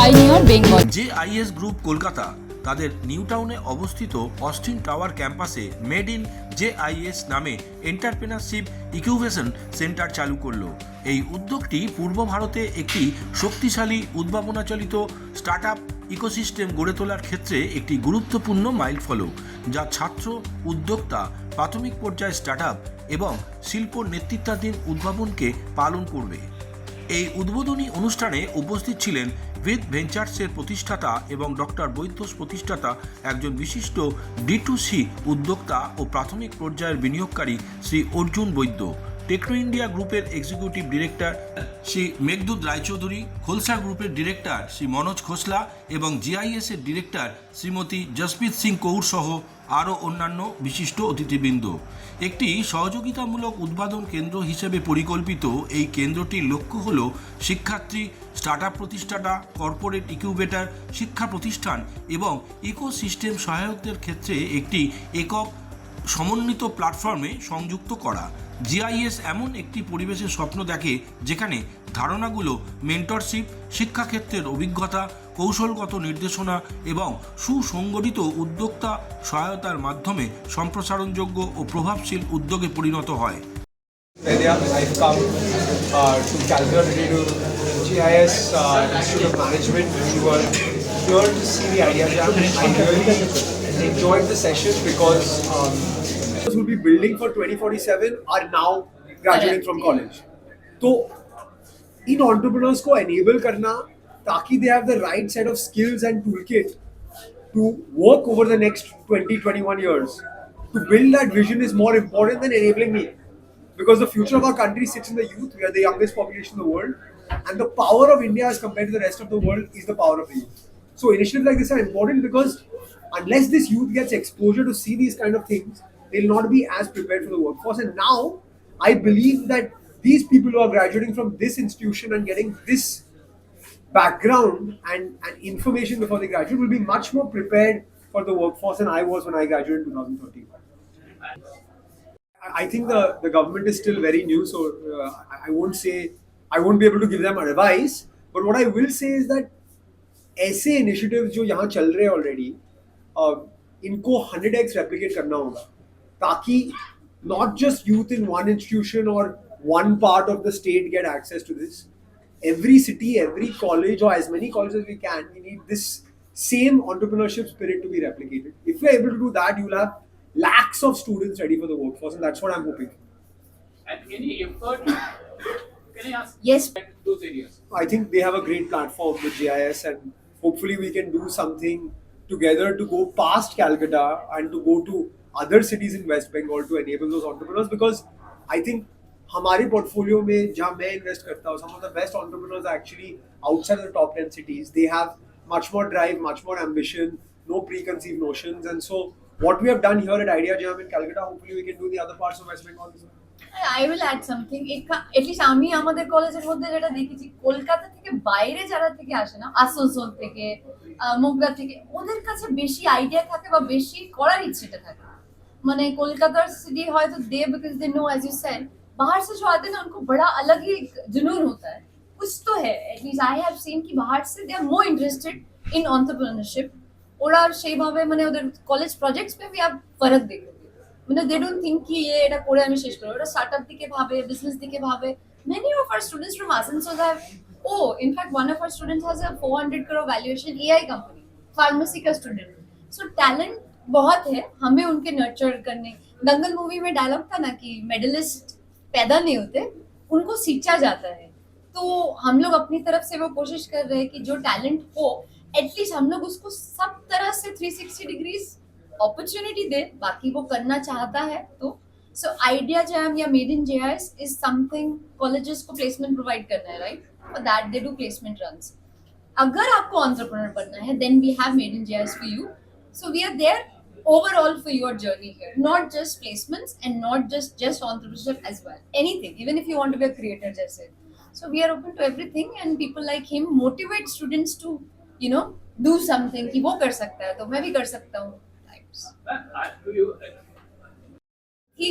Pioneer Bengal. JIS group Kolkata তাদের new টাউনে অবস্থিত অস্টিন টাওয়ার ক্যাম্পাসে মেড ইন JIS নামে এন্টারপ্রেনারশিপ ইনকিউবেশন সেন্টার চালু করলো। এই উদ্যোগটি পূর্ব ভারতে একটি শক্তিশালী উদ্ভাবনাচালিত স্টার্টআপ ইকোসিস্টেম গড়ে তোলার ক্ষেত্রে একটি গুরুত্বপূর্ণ মাইলফলক, যা ছাত্র, উদ্যোক্তা, প্রাথমিক পর্যায়ে স্টার্টআপ এবং শিল্প নেতৃত্বাধীন উদ্ভাবনকে পালন করবে। এই উদ্বোধনী অনুষ্ঠানে উপস্থিত ছিলেন উইথ ভেঞ্চার্সের প্রতিষ্ঠাতা এবং ডক্টর বৈদ্যস প্রতিষ্ঠাতা, একজন বিশিষ্ট D2C উদ্যোক্তা ও প্রাথমিক পর্যায়ের বিনিয়োগকারী শ্রী অর্জুন বৈদ্য, টেকনো ইন্ডিয়া গ্রুপের এক্সিকিউটিভ ডিরেক্টর শ্রী মেঘদূত রায়চৌধুরী, খোলসা গ্রুপের ডিরেক্টর শ্রী মনোজ খোসলা এবং GIS এর ডিরেক্টর শ্রীমতী জসপ্রীত সিং কৌর সহ আরও অন্যান্য বিশিষ্ট অতিথিবৃন্দ। একটি সহযোগিতামূলক উদ্বোধন কেন্দ্র হিসেবে পরিকল্পিত এই কেন্দ্রটির লক্ষ্য হল শিক্ষার্থী, স্টার্টআপ প্রতিষ্ঠাতা, কর্পোরেট ইনকিউবেটর, শিক্ষা প্রতিষ্ঠান এবং ইকোসিস্টেম সহায়কদের ক্ষেত্রে একটি একক সমন্বিত প্ল্যাটফর্মে সংযুক্ত করা। GIS এমন একটি পরিবেশের স্বপ্ন দেখে যেখানে ধারণাগুলো মেন্টরশিপ, শিক্ষাক্ষেত্রের অভিজ্ঞতা, কৌশলগত নির্দেশনা এবং সুসংগঠিত উদ্যোক্তা সহায়তার মাধ্যমে সম্প্রসারণযোগ্য ও প্রভাবশীল উদ্যোগে পরিণত হয়। I've come to Calcutta to GIS Institute of Management. We were here to see the Idea Jam. I really enjoyed the session because those who will be building for 2047 are now graduating from college. So, in entrepreneurs को enable करना ताकि they have the right set of skills and toolkit to work over the next 20-21 years. To build that vision is more important than enabling me. Because the future of our country sits in the youth. We are the youngest population in the world. And the power of India as compared to the rest of the world is the power of the youth. So initiatives like this are important because unless this youth gets exposure to see these kind of things, they'll not be as prepared for the workforce. And now, I believe that these people who are graduating from this institution and getting this background and information before they graduate will be much more prepared for the workforce than I was when I graduated in 2013. I think the government is still very new, so I won't be able to give them advice. But what I will say is that ऐसे initiatives जो यहाँ चल रहे हैं already, इनको 100x replicate करना होगा, ताकि not just youth in one institution or one part of the state get access to this. Every city, every college, or as many colleges as we can, we need this same entrepreneurship spirit to be replicated. If we're able to do that, you'll have lakhs of students ready for the workforce, and that's what I'm hoping for. And any effort, can I ask? Yes. Those areas. I think they have a great platform with GIS, and hopefully we can do something together to go past Calcutta and to go to other cities in West Bengal to enable those entrepreneurs. Because I think हमारे portfolio में जहाँ मैं invest करता हूँ, some of the best entrepreneurs are actually outside of the top 10 cities. They have much more drive, much more ambition, no preconceived notions, and so what we have done here at Idea Jam in Calcutta, hopefully we can do in the other parts of West Bengal as well. I will add something. At least আমি আমাদের কলেজের মধ্যে যেটা দেখেছি, কলকাতা থেকে বাইরে যারা থেকে আসে না, আসানসোল থেকে, মোগরা থেকে, ওদের কাছে বেশি আইডিয়া থাকে বা বেশি করার ইচ্ছেটা থাকে। মানে কলকাতার সিটি হয়তো they because they know as you said, बाहर से जो आते हैं ना उनको बड़ा अलग ही जुनून होता है, कुछ तो है। एटलिस्ट आई हैव सीन कि बाहर से they are more interested in entrepreneurship. ওরা সেইভাবে মানে ওদের কলেজ প্রজেক্টস पे भी आप फर्क देखोगे, মানে दे डोंट थिंक कि ये এটা করে আমি শেষ করব। ওরা স্টার্টআপ দিকে ভাবে, বিজনেস দিকে ভাবে। Many of our students from Asansol have, in fact one of our students has a 400 crore valuation AI company, pharmacy का स्टूडेंट। सो टैलेंट बहुत है, हमें उनके नर्चर करने। दंगल मूवी में डायलॉग था ना कि मेडलिस्ट पैदा नहीं होते, उनको सींचा जाता है। तो हम लोग अपनी तरफ से वो कोशिश कर रहे हैं कि जो टैलेंट हो एटलीस्ट हम लोग उसको सब तरह से 360 डिग्रीज अपॉर्चुनिटी दे। बाकी वो करना चाहता है तो सो आइडिया जैम या made in JIS is something, colleges को प्लेसमेंट प्रोवाइड करना है, right? For that they do placement runs. अगर आपको एंटरप्रेन्योर बनना है then we have made in JIS for you. So we are there overall for your journey here, not just placements and not just entrepreneurship as well, anything, even if you want to be a creator जैसे। So we are open to everything and people like him motivate students to do something कि वो कर सकता है तो मैं भी कर सकता हूँ types। कि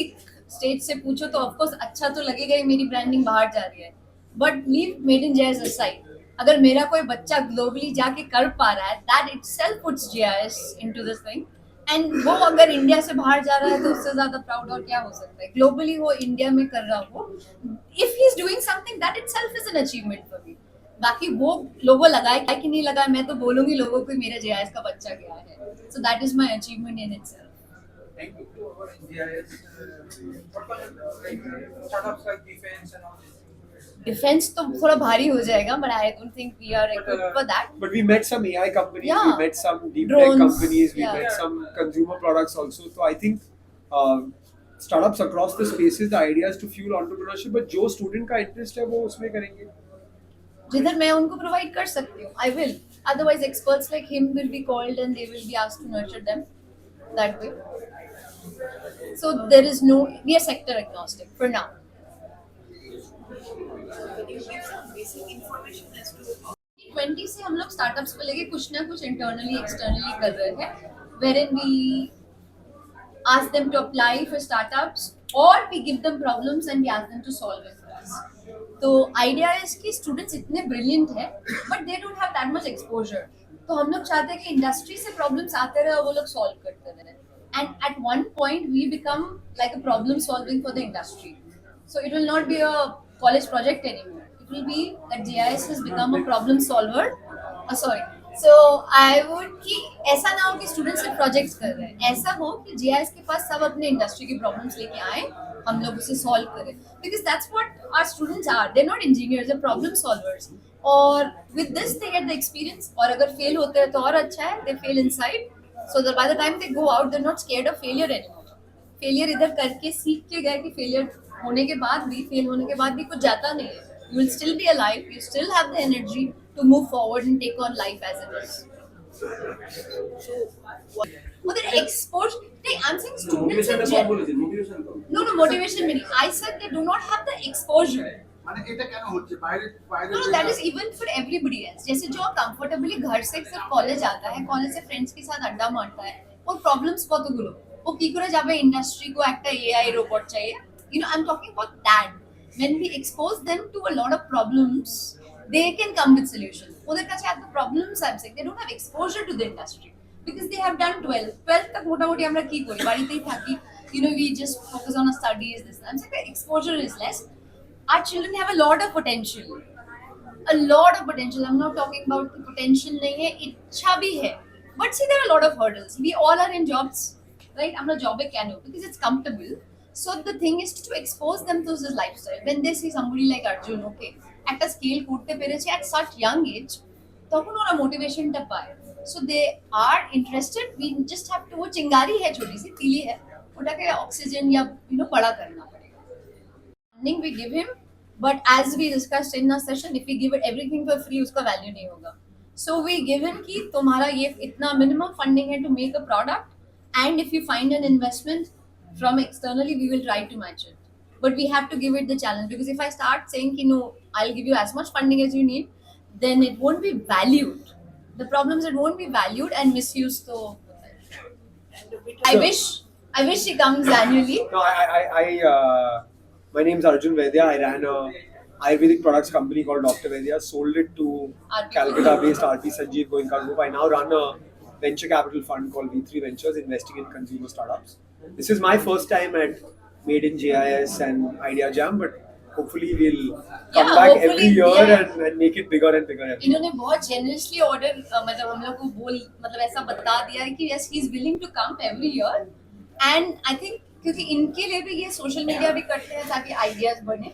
स्टेज से पूछो तो ऑफ कोर्स अच्छा तो लगेगा ही, मेरी ब्रांडिंग बाहर जा रही है, but leave made in JIS aside, अगर मेरा कोई बच्चा ग्लोबली जाके कर पा रहा है, that itself puts GIS into this thing. And वो अगर इंडिया से बाहर जा रहा है तो उससे ज्यादा प्राउड और क्या हो सकता है। ग्लोबली वो इंडिया में कर रहा हो, if he is doing something that itself is an achievement for me. बाकी वो लोगो लगाए कि नहीं लगाए, मैं तो बोलूंगी लोगों को मेरा JIS का बच्चा गया है। So that is my achievement in itself. Thank you. GIS, what kind of like startups like defense and all this? Defence तो थोड़ा भारी हो जाएगा, but I don't think we are equipped for that. But we met some AI companies, Yeah. we met some deep Drones, tech companies, we yeah. met some consumer products also. So I think startups across the spaces, the idea is to fuel entrepreneurship. But जो student का interest है वो उसमें करेंगे. जिधर मैं उनको provide कर सकती हूँ, I will. Otherwise, experts like him will be called and they will be asked to nurture them that way. So there is no, we are sector agnostic for now. 20 से हम लोग स्टार्टअप्स को लेके कुछ ना कुछ इंटरनली एक्सटर्नली कर रहे हैं, wherein we ask them to apply for startups or we give them problems and we ask them to solve it for us. तो आइडिया है कि स्टूडेंट्स इतने ब्रिलियंट है but they don't have that much exposure, तो हम लोग चाहते हैं कि इंडस्ट्री से प्रॉब्लम्स आते रहे और वो लोग सॉल्व करते रहे, and at one point we become like a problem solving for the industry. So it will not be a college project anymore, it will be that GIS has become a problem solver. So I would कि ऐसा ना हो कि students सिर्फ projects कर रहे हैं, ऐसा हो कि GIS के पास सब अपने इंडस्ट्री की प्रॉब्लम्स लेके आए, हम लोग उसे सॉल्व करें, because that's what our students are. They are not engineers, they are problem solvers. और with this they get the experience, और अगर फेल होते हैं तो और अच्छा है, they fail inside, so that by the time they go out they are not scared of failure anymore. Failure इधर करके सीख के गए कि फेलियर होने के बाद भी, फेल होने के बाद भी कुछ जाता नहीं है. You will still be alive, you still have the energy to move forward and take on life as it is. Well, the exposure. I'm saying students in general. No, motivation meaning. I said they do not have the exposure. মানে এটা কেন হচ্ছে বাইরে বাইরে No, that is even for everybody else. जैसे जो comfortably घर से सिर्फ कॉलेज आता है, कॉलेज से फ्रेंड्स के साथ अड्डा मारता है, और प्रॉब्लम्स কতগুলো, ও কি করে যাবে ইন্ডাস্ট্রি को একটা AI রোবট चाहिए. You know, I'm talking about that. When we expose them to a lot of problems, they can come with solutions. ওদের কাছে এত problems I'm saying they don't have exposure to the industry because they have done 12th तक मोटामोटी আমরা কি করি, বাড়িতেই থাকি, you know, we just focus on our studies. This I'm saying the exposure is less. Our children have a lot of potential. I'm not talking about the potential नहीं है, इच्छा भी है, but see there are a lot of hurdles. We all are in jobs, right? আমরা জবে কেন? Because it's comfortable. So the thing is to expose them to this lifestyle. When they see somebody like Arjun, okay, একটা scale করতে পেরেছে at such young age, তখন ওরা মোটিভেশনটা পায়. So they are interested. We just have to, वो चिंगारी है, छोटी सी तीली है, ওটাকে ऑक्सीजन या बड़ा करना पड़ेगा. Funding we give him, but as we discussed in our session, if we give it everything for free, उसका वैल्यू नहीं होगा. So we give him कि तुम्हारा ये इतना minimum funding है to make a product, and if you find an investment from externally, we will try to match it, but we have to give it the challenge, because if I start saying I'll give you as much funding as you need, then it won't be valued. The problem is it won't be valued and misused. So I wish he comes annually. No, my name is Arjun Vaidya. I ran a Ayurvedic products company called Dr. Vaidya. Sold it to RP. Calcutta-based RP Sanjeev Goenka Group. I now run a venture capital fund called V3 Ventures, investing in consumer startups. This is my first time at Made in GIS and Idea Jam, but hopefully we'll come back every year and make it bigger and bigger. Every year. इन्होंने बहुत generously order, मतलब हम लोग को मतलब ऐसा बता दिया है कि yes, he is willing to come every year, and I think क्योंकि इनके लिए भी ये सोशल मीडिया भी करते हैं ताकि आइडियाज बने,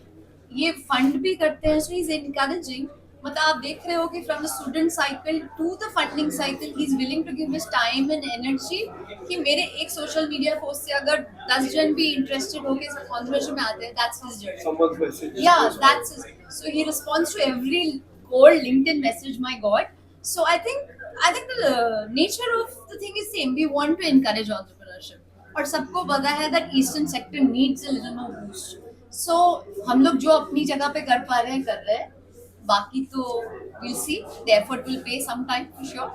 ये फंड भी करते हैं, so he is encouraging. मतलब आप देख रहे हो कि from the student cycle to the funding cycle, he is willing to give his time and energy कि मेरे एक सोशल मीडिया पोस्ट से अगर 10 जन भी इंटरेस्टेड होके इस कॉन्वर्सेशन में आते हैं, that's his journey. Someone's message. Yeah, that's his. So he responds to every cold LinkedIn message. My God. So I think the nature of the thing is same. We want to encourage entrepreneurship. और सबको पता है that eastern sector needs a little more boost. So हम लोग जो अपनी जगह पे कर पा रहे हैं कर रहे हैं. बाकी तो we'll see. The effort will pay sometime for sure.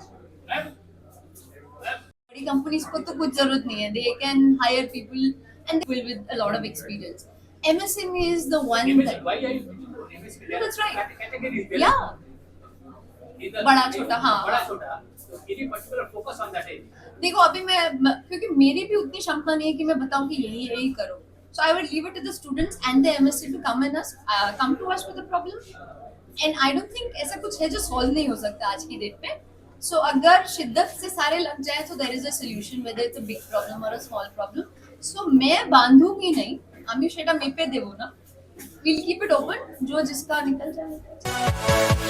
बड़ी कंपनीज को तो कुछ जरूरत नहीं है. They can hire people and people with a lot of experience. MSME is the one that. Why are you doing MSc? No, that's right. Categories. Yeah. बड़ा छोटा, हाँ। बड़ा छोटा, तो any particular focus on that area? देखो अभी क्योंकि मेरी भी उतनी क्षमता नहीं है कि मैं बताऊं कि यही यही करो, so I would leave it to the students and the MSc to come to us with the problem, and I don't think ऐसा कुछ है जो सॉल्व नहीं हो सकता आज की डेट में। सो अगर शिद्दत से सारे लग जाए तो there is a solution, whether it's a big problem or a small problem. सो मैं बांधूंगी नहीं, আমি সেটা মেপে দেবো না, উইল কিপ ইট ওপেন, जो जिसका निकल जाए।